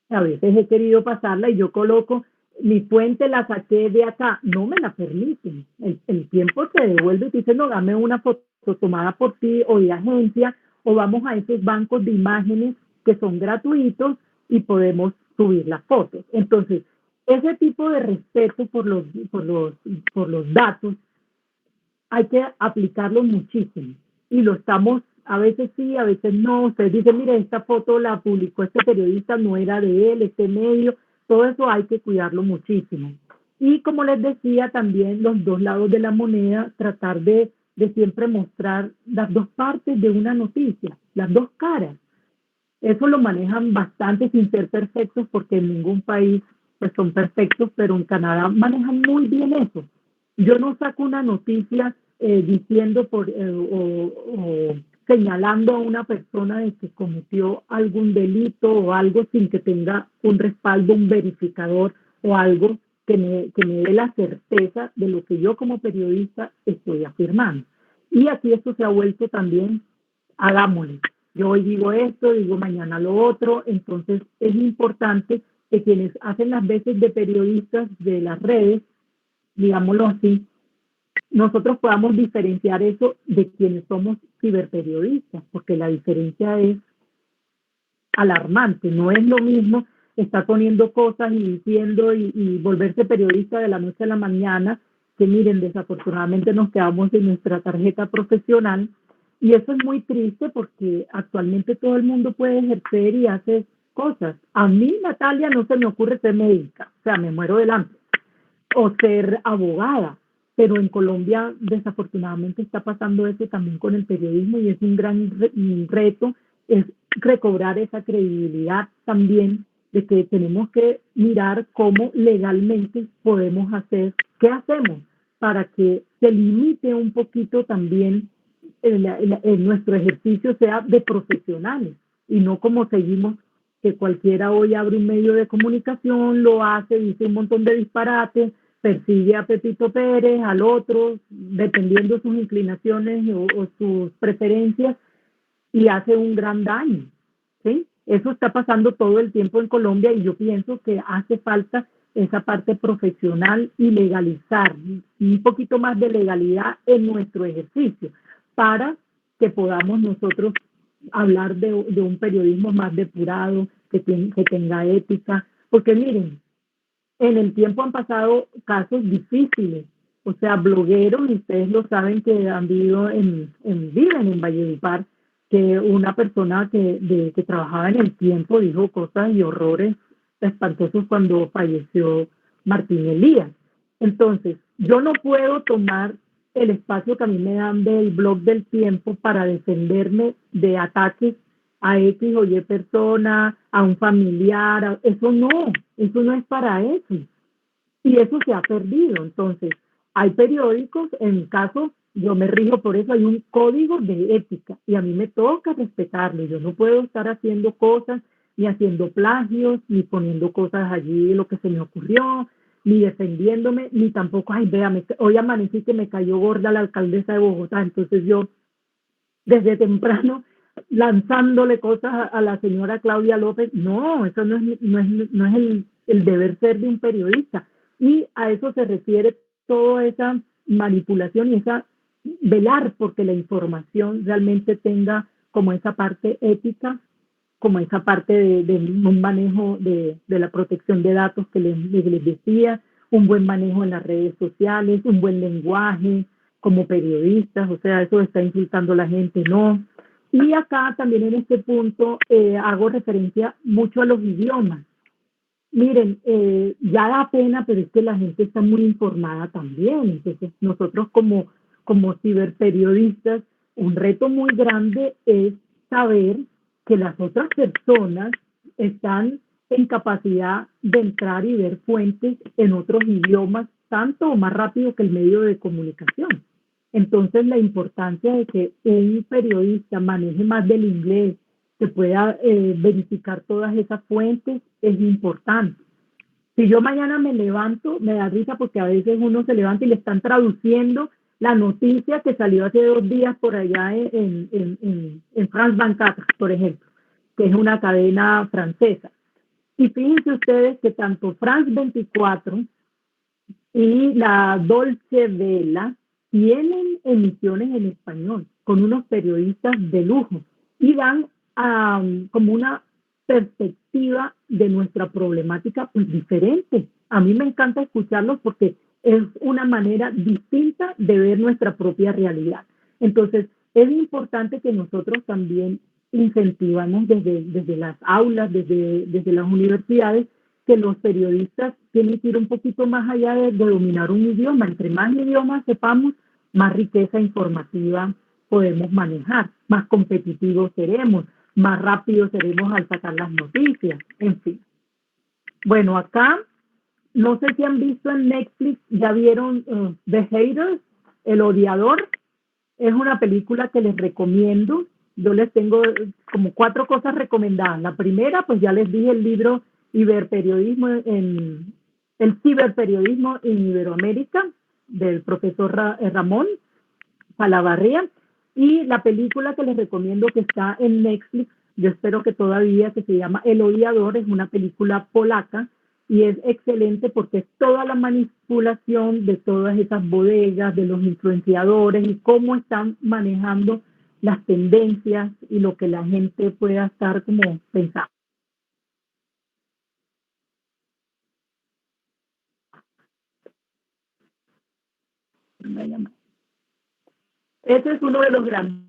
a veces he querido pasarla y yo coloco, mi fuente la saqué de acá, no me la permiten. El tiempo te devuelve y te dice, no, dame una foto tomada por ti o de agencia, o vamos a esos bancos de imágenes que son gratuitos y podemos subir las fotos. Entonces, ese tipo de respeto por los datos hay que aplicarlo muchísimo y lo estamos, a veces sí, a veces no. Usted dice, mire, esta foto la publicó este periodista, no era de él, este medio, todo eso hay que cuidarlo muchísimo. Y como les decía, también los dos lados de la moneda, tratar de siempre mostrar las dos partes de una noticia, las dos caras. Eso lo manejan bastante sin ser perfectos, porque en ningún país pues son perfectos, pero en Canadá manejan muy bien eso. Yo no saco una noticia diciendo o señalando a una persona de que cometió algún delito o algo sin que tenga un respaldo, un verificador o algo que me dé la certeza de lo que yo como periodista estoy afirmando. Y aquí esto se ha vuelto también, hagámosle. Yo hoy digo esto, digo mañana lo otro, entonces es importante que quienes hacen las veces de periodistas de las redes, digámoslo así, nosotros podamos diferenciar eso de quienes somos ciberperiodistas, porque la diferencia es alarmante. No es lo mismo estar poniendo cosas y diciendo y volverse periodista de la noche a la mañana, que miren, desafortunadamente nos quedamos sin nuestra tarjeta profesional, y eso es muy triste porque actualmente todo el mundo puede ejercer y hacer cosas. A mí, Natalia, no se me ocurre ser médica, o sea, me muero delante, o ser abogada, pero en Colombia desafortunadamente está pasando eso también con el periodismo, y es un gran reto, es recobrar esa credibilidad también, de que tenemos que mirar cómo legalmente podemos hacer, qué hacemos para que se limite un poquito también nuestro ejercicio sea de profesionales, y no como seguimos, que cualquiera hoy abre un medio de comunicación, lo hace, dice un montón de disparates, persigue a Pepito Pérez, al otro, dependiendo sus inclinaciones o sus preferencias, y hace un gran daño, ¿sí? Eso está pasando todo el tiempo en Colombia, y yo pienso que hace falta esa parte profesional y legalizar, un poquito más de legalidad en nuestro ejercicio, para que podamos nosotros hablar de un periodismo más depurado, que tenga ética, porque miren, en el tiempo han pasado casos difíciles, o sea, blogueros, y ustedes lo saben, que han vivido viven en Valledupar, que una persona que trabajaba en el tiempo dijo cosas y horrores espantosos cuando falleció Martín Elías. Entonces, yo no puedo tomar el espacio que a mí me dan del blog del tiempo para defenderme de ataques a X o Y persona, a un familiar, eso no es para eso. Y eso se ha perdido. Entonces, hay periódicos, en mi caso, yo me rijo por eso, hay un código de ética y a mí me toca respetarlo. Yo no puedo estar haciendo cosas, ni haciendo plagios, ni poniendo cosas allí, lo que se me ocurrió, ni defendiéndome, ni tampoco, ay, véame, hoy amanecí que me cayó gorda la alcaldesa de Bogotá, entonces yo desde temprano lanzándole cosas a la señora Claudia López. No, eso no es el deber ser de un periodista. Y a eso se refiere toda esa manipulación y esa velar porque la información realmente tenga como esa parte ética, como esa parte de un manejo de la protección de datos que les decía, un buen manejo en las redes sociales, un buen lenguaje como periodistas, o sea, eso está insultando a la gente, no. Y acá también en este punto hago referencia mucho a los idiomas. Miren, ya da pena, pero es que la gente está muy informada también. Entonces, nosotros como ciberperiodistas, un reto muy grande es saber que las otras personas están en capacidad de entrar y ver fuentes en otros idiomas, tanto o más rápido que el medio de comunicación. Entonces, la importancia de que un periodista maneje más del inglés, que pueda verificar todas esas fuentes, es importante. Si yo mañana me levanto, me da risa porque a veces uno se levanta y le están traduciendo la noticia que salió hace 2 días por allá en France 24, por ejemplo, que es una cadena francesa. Y fíjense ustedes que tanto France 24 y la Dolce Vela tienen emisiones en español con unos periodistas de lujo y dan como una perspectiva de nuestra problemática pues diferente. A mí me encanta escucharlos porque es una manera distinta de ver nuestra propia realidad. Entonces, es importante que nosotros también incentivamos desde las aulas, desde las universidades, que los periodistas tienen que ir un poquito más allá de dominar un idioma. Entre más idiomas sepamos, más riqueza informativa podemos manejar, más competitivos seremos, más rápido seremos al sacar las noticias, en fin. Bueno, acá, no sé si han visto en Netflix, ya vieron The Hater, El Odiador. Es una película que les recomiendo. Yo les tengo como 4 cosas recomendadas. La primera, pues ya les dije el libro Iberperiodismo el ciberperiodismo en Iberoamérica, del profesor Ramón Salavarría. Y la película que les recomiendo que está en Netflix, yo espero que todavía, que se llama El Odiador, es una película polaca y es excelente porque es toda la manipulación de todas esas bodegas, de los influenciadores y cómo están manejando las tendencias y lo que la gente pueda estar como pensando. Ese es uno de los grandes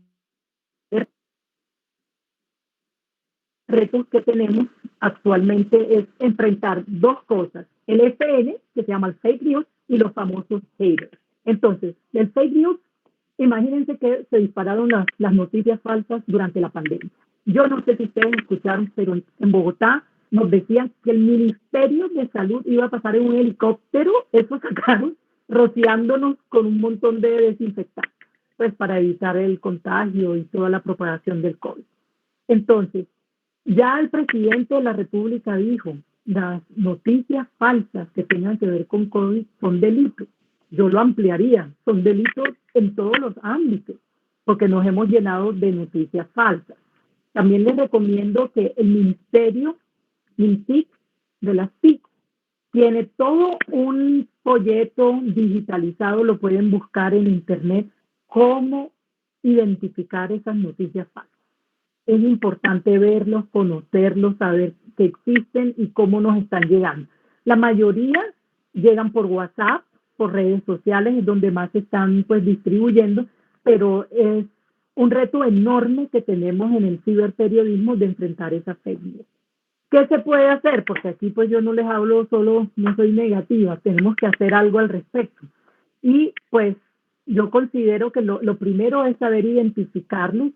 retos que tenemos actualmente, es enfrentar 2 cosas: el FN, que se llama el fake news, y los famosos haters. Entonces, el fake news, imagínense que se dispararon las noticias falsas durante la pandemia. Yo no sé si ustedes escucharon, pero en Bogotá nos decían que el Ministerio de Salud iba a pasar en un helicóptero, eso sacaron, rociándonos con un montón de desinfectantes, pues para evitar el contagio y toda la propagación del COVID. Entonces, ya el presidente de la República dijo, las noticias falsas que tengan que ver con COVID son delitos. Yo lo ampliaría, son delitos en todos los ámbitos, porque nos hemos llenado de noticias falsas. También les recomiendo que el Ministerio MINTIC de las TIC tiene todo un folleto digitalizado, lo pueden buscar en internet, cómo identificar esas noticias falsas. Es importante verlos, conocerlos, saber que existen y cómo nos están llegando. La mayoría llegan por WhatsApp, por redes sociales, es donde más se están pues distribuyendo, pero es un reto enorme que tenemos en el ciberperiodismo de enfrentar esas fake news. ¿Qué se puede hacer? Porque aquí pues yo no les hablo solo, no soy negativa, tenemos que hacer algo al respecto. Y pues yo considero que lo primero es saber identificarlos,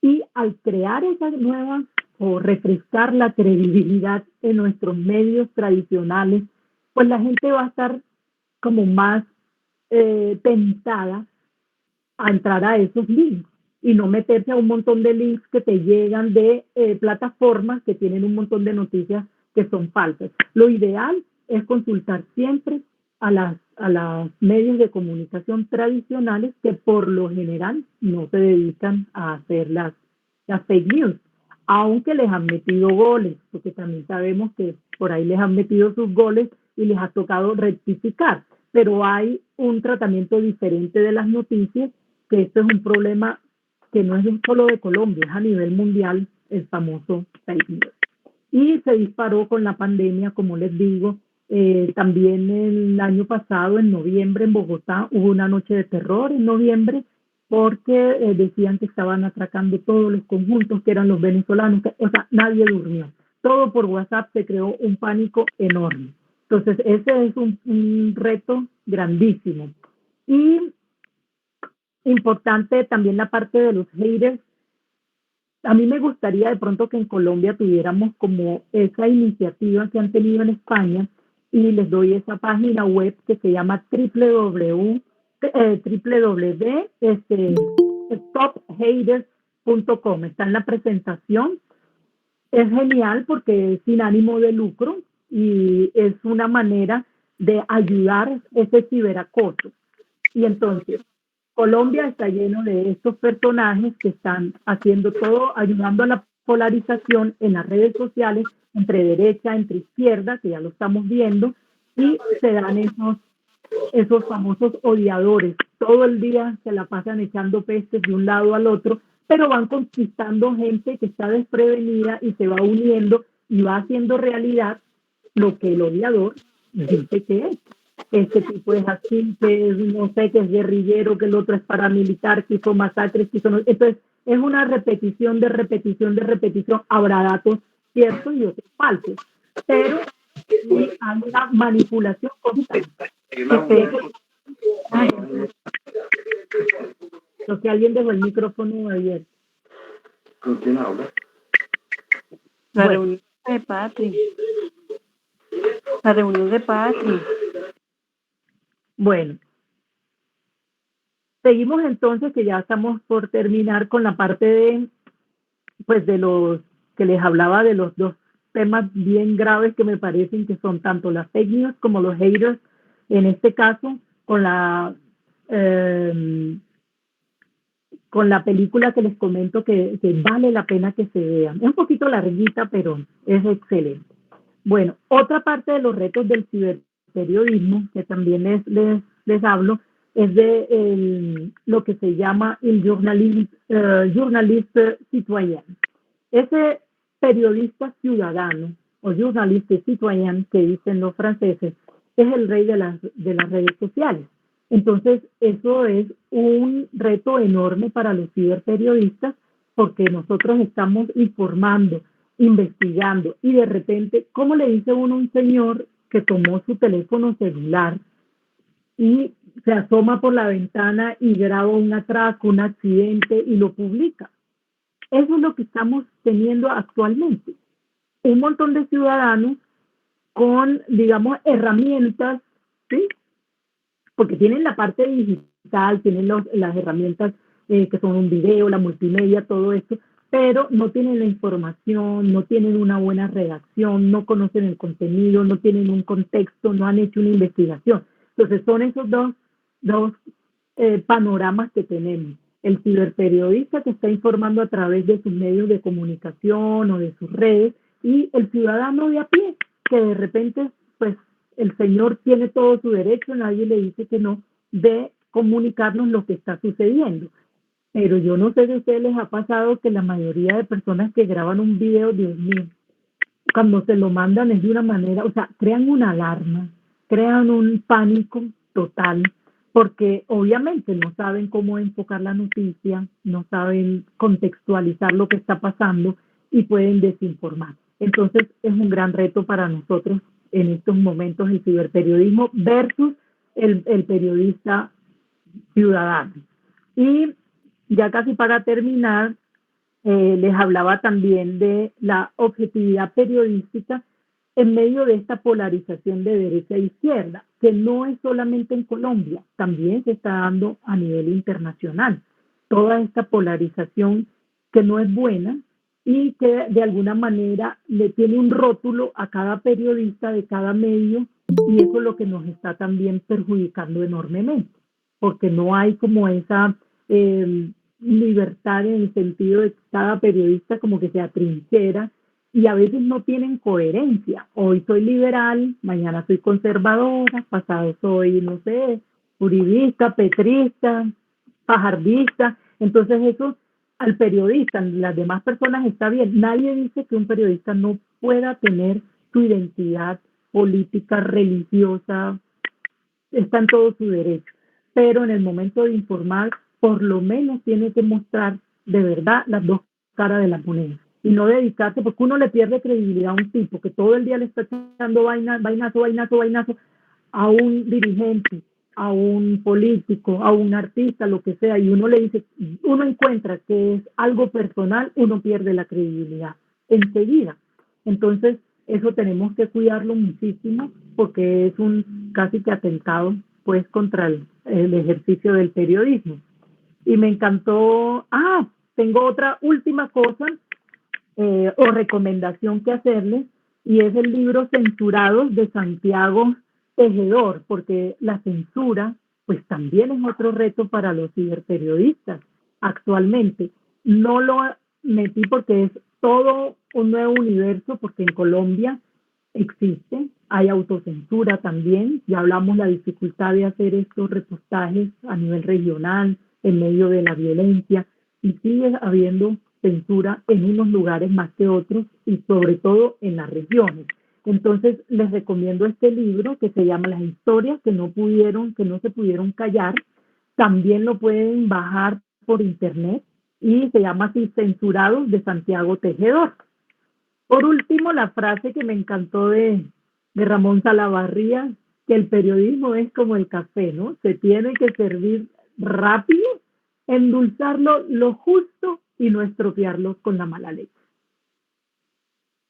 y al crear esas nuevas o refrescar la credibilidad en nuestros medios tradicionales, pues la gente va a estar como más tentada a entrar a esos links y no meterse a un montón de links que te llegan de plataformas que tienen un montón de noticias que son falsas. Lo ideal es consultar siempre a los medios de comunicación tradicionales que por lo general no se dedican a hacer las fake news, aunque les han metido goles, porque también sabemos que por ahí les han metido sus goles y les ha tocado rectificar, pero hay un tratamiento diferente de las noticias, que esto es un problema que no es solo de Colombia, es a nivel mundial el famoso fake news. Y se disparó con la pandemia, como les digo. También el año pasado, en noviembre, en Bogotá, hubo una noche de terror en noviembre, porque decían que estaban atracando todos los conjuntos, que eran los venezolanos, o sea, nadie durmió. Todo por WhatsApp se creó un pánico enorme. Entonces, ese es un reto grandísimo. Y importante también la parte de los haters. A mí me gustaría de pronto que en Colombia tuviéramos como esa iniciativa que han tenido en España, y les doy esa página web que se llama www.stophaters.com. Está en la presentación. Es genial porque es sin ánimo de lucro y es una manera de ayudar ese ciberacoso. Y entonces, Colombia está lleno de estos personajes que están haciendo todo, ayudando a la polarización en las redes sociales, entre derecha, entre izquierda, que ya lo estamos viendo, y se dan esos famosos odiadores. Todo el día se la pasan echando pestes de un lado al otro, pero van conquistando gente que está desprevenida y se va uniendo y va haciendo realidad lo que el odiador dice que es. Este tipo es así, que es, no sé, que es guerrillero, que el otro es paramilitar, que hizo masacres, que hizo... Entonces, es una repetición de repetición de repetición. Habrá datos ciertos y otros falsos, pero sí hay una manipulación constante. Lo que alguien dejó el micrófono ayer. ¿Con quién habla? La reunión de Patri. La reunión de Patri. Bueno, seguimos entonces, que ya estamos por terminar con la parte de, pues, de los que les hablaba, de los dos temas bien graves que me parecen, que son tanto las fake news como los haters, en este caso con la película que les comento que vale la pena que se vean. Es un poquito larguita, pero es excelente. Bueno, otra parte de los retos del ciberperiodismo, que también les hablo, es de lo que se llama el journaliste citoyen. Ese periodista ciudadano, o journaliste citoyen, que dicen los franceses, es el rey de las redes sociales. Entonces, eso es un reto enorme para los ciberperiodistas, porque nosotros estamos informando, investigando, y de repente, ¿cómo le dice uno a un señor que tomó su teléfono celular y se asoma por la ventana y graba un atraco, un accidente y lo publica? Eso es lo que estamos teniendo actualmente. Un montón de ciudadanos con, digamos, herramientas, ¿sí? Porque tienen la parte digital, tienen las herramientas que son un video, la multimedia, todo esto, pero no tienen la información, no tienen una buena redacción, no conocen el contenido, no tienen un contexto, no han hecho una investigación. Entonces son esos dos panoramas que tenemos. El ciberperiodista que está informando a través de sus medios de comunicación o de sus redes, y el ciudadano de a pie, que de repente, pues, el señor tiene todo su derecho, nadie le dice que no, de comunicarnos lo que está sucediendo. Pero yo no sé si a ustedes les ha pasado que la mayoría de personas que graban un video, Dios mío, cuando se lo mandan es de una manera, o sea, crean una alarma, crean un pánico total, porque obviamente no saben cómo enfocar la noticia, no saben contextualizar lo que está pasando y pueden desinformar. Entonces es un gran reto para nosotros en estos momentos el ciberperiodismo versus el periodista ciudadano. Y ya casi para terminar, les hablaba también de la objetividad periodística en medio de esta polarización de derecha e izquierda, que no es solamente en Colombia, también se está dando a nivel internacional. Toda esta polarización que no es buena y que de alguna manera le tiene un rótulo a cada periodista de cada medio, y eso es lo que nos está también perjudicando enormemente, porque no hay como esa libertad en el sentido de que cada periodista como que se atrinchera, y a veces no tienen coherencia. Hoy soy liberal, mañana soy conservadora, pasado soy, no sé, uribista, petrista, fajardista. Entonces eso al periodista, las demás personas está bien. Nadie dice que un periodista no pueda tener su identidad política, religiosa, está en todo su derecho. Pero en el momento de informar por lo menos tiene que mostrar de verdad las dos caras de la moneda y no dedicarse, porque uno le pierde credibilidad a un tipo que todo el día le está echando vainazo a un dirigente, a un político, a un artista, lo que sea, y uno le dice, uno encuentra que es algo personal, uno pierde la credibilidad enseguida. Entonces, eso tenemos que cuidarlo muchísimo porque es un casi que atentado pues contra el ejercicio del periodismo. Y me encantó, tengo otra última cosa o recomendación que hacerles, y es el libro Censurados de Santiago Tejedor, porque la censura pues también es otro reto para los ciberperiodistas actualmente. No lo metí porque es todo un nuevo universo, porque en Colombia existe, hay autocensura también, ya hablamos la dificultad de hacer estos repostajes a nivel regional, en medio de la violencia, y sigue habiendo censura en unos lugares más que otros y sobre todo en las regiones. Entonces les recomiendo este libro que se llama Las historias que no se pudieron callar. También lo pueden bajar por internet y se llama así Censurados de Santiago Tejedor. Por último, la frase que me encantó de Ramón Salavarría, que el periodismo es como el café, ¿no? Se tiene que servir rápido, endulzarlo lo justo y no estropearlo con la mala leche.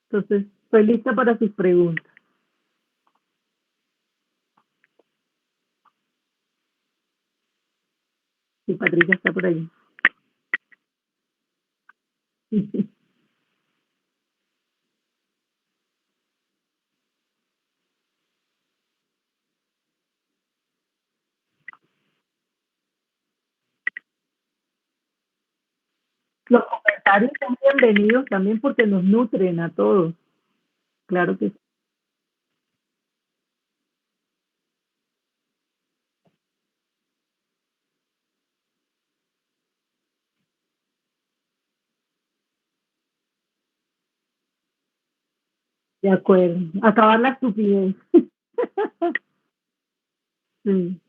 Entonces, estoy lista para sus preguntas. Si Patricia está por ahí. Los comentarios son bienvenidos también porque nos nutren a todos. Claro que sí. De acuerdo. Acabar la estupidez. Sí,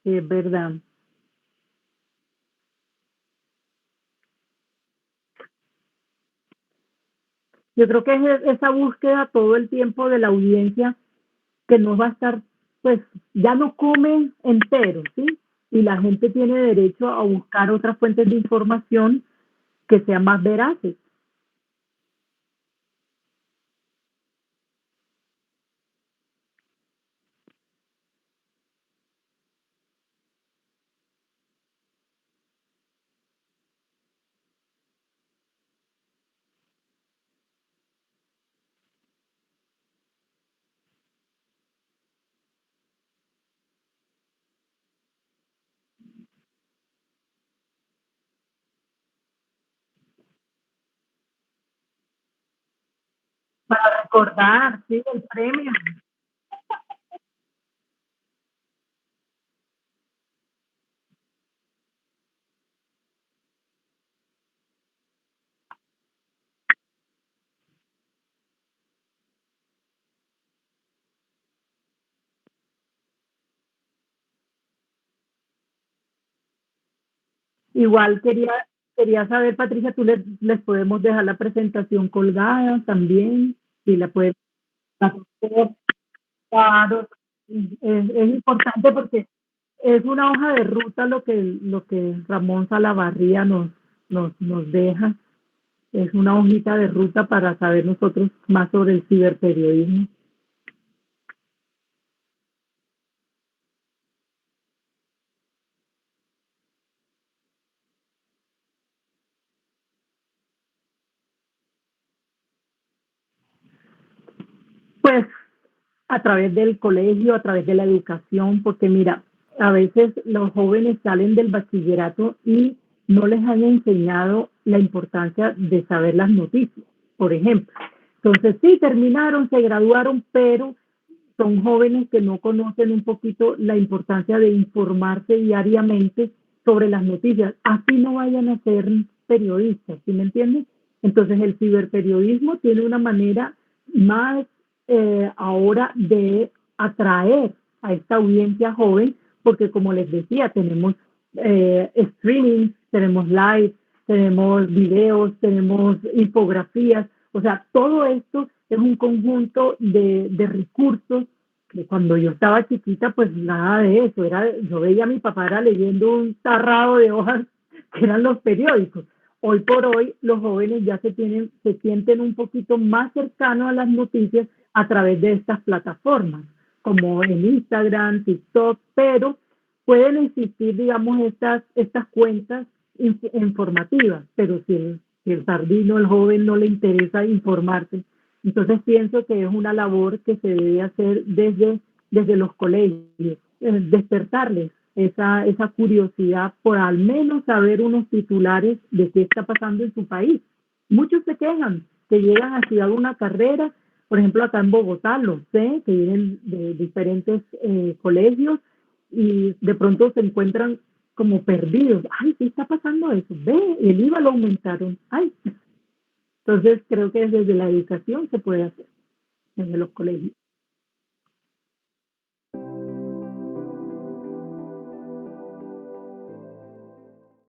sí, es verdad. Yo creo que es esa búsqueda todo el tiempo de la audiencia que no va a estar, pues ya no come entero, ¿sí? Y la gente tiene derecho a buscar otras fuentes de información que sean más veraces. Para recordar, sí, el premio. Igual quería saber, Patricia, les podemos dejar la presentación colgada también, si la puedes hacer, claro, es importante porque es una hoja de ruta lo que Ramón Salavarría nos deja. Es una hojita de ruta para saber nosotros más sobre el ciberperiodismo. Pues a través del colegio, a través de la educación, porque mira, a veces los jóvenes salen del bachillerato y no les han enseñado la importancia de saber las noticias, por ejemplo. Entonces sí, terminaron, se graduaron, pero son jóvenes que no conocen un poquito la importancia de informarse diariamente sobre las noticias, así no vayan a ser periodistas, ¿sí me entiendes? Entonces el ciberperiodismo tiene una manera más ahora de atraer a esta audiencia joven, porque como les decía, tenemos streaming, tenemos live, tenemos videos, tenemos infografías, o sea, todo esto es un conjunto de recursos que cuando yo estaba chiquita, pues nada de eso, yo veía a mi papá era leyendo un tarrado de hojas que eran los periódicos. Hoy por hoy los jóvenes ya se sienten un poquito más cercanos a las noticias a través de estas plataformas, como en Instagram, TikTok, pero pueden existir, digamos, estas cuentas informativas, pero si el sardino, el joven, no le interesa informarse, entonces pienso que es una labor que se debe hacer desde los colegios, despertarles esa curiosidad por al menos saber unos titulares de qué está pasando en su país. Muchos se quejan que llegan a estudiar una carrera, por ejemplo acá en Bogotá, lo sé, que vienen de diferentes colegios y de pronto se encuentran como perdidos. Ay, ¿qué está pasando eso? Ve, el IVA lo aumentaron. Ay. Entonces creo que desde la educación se puede hacer, desde los colegios.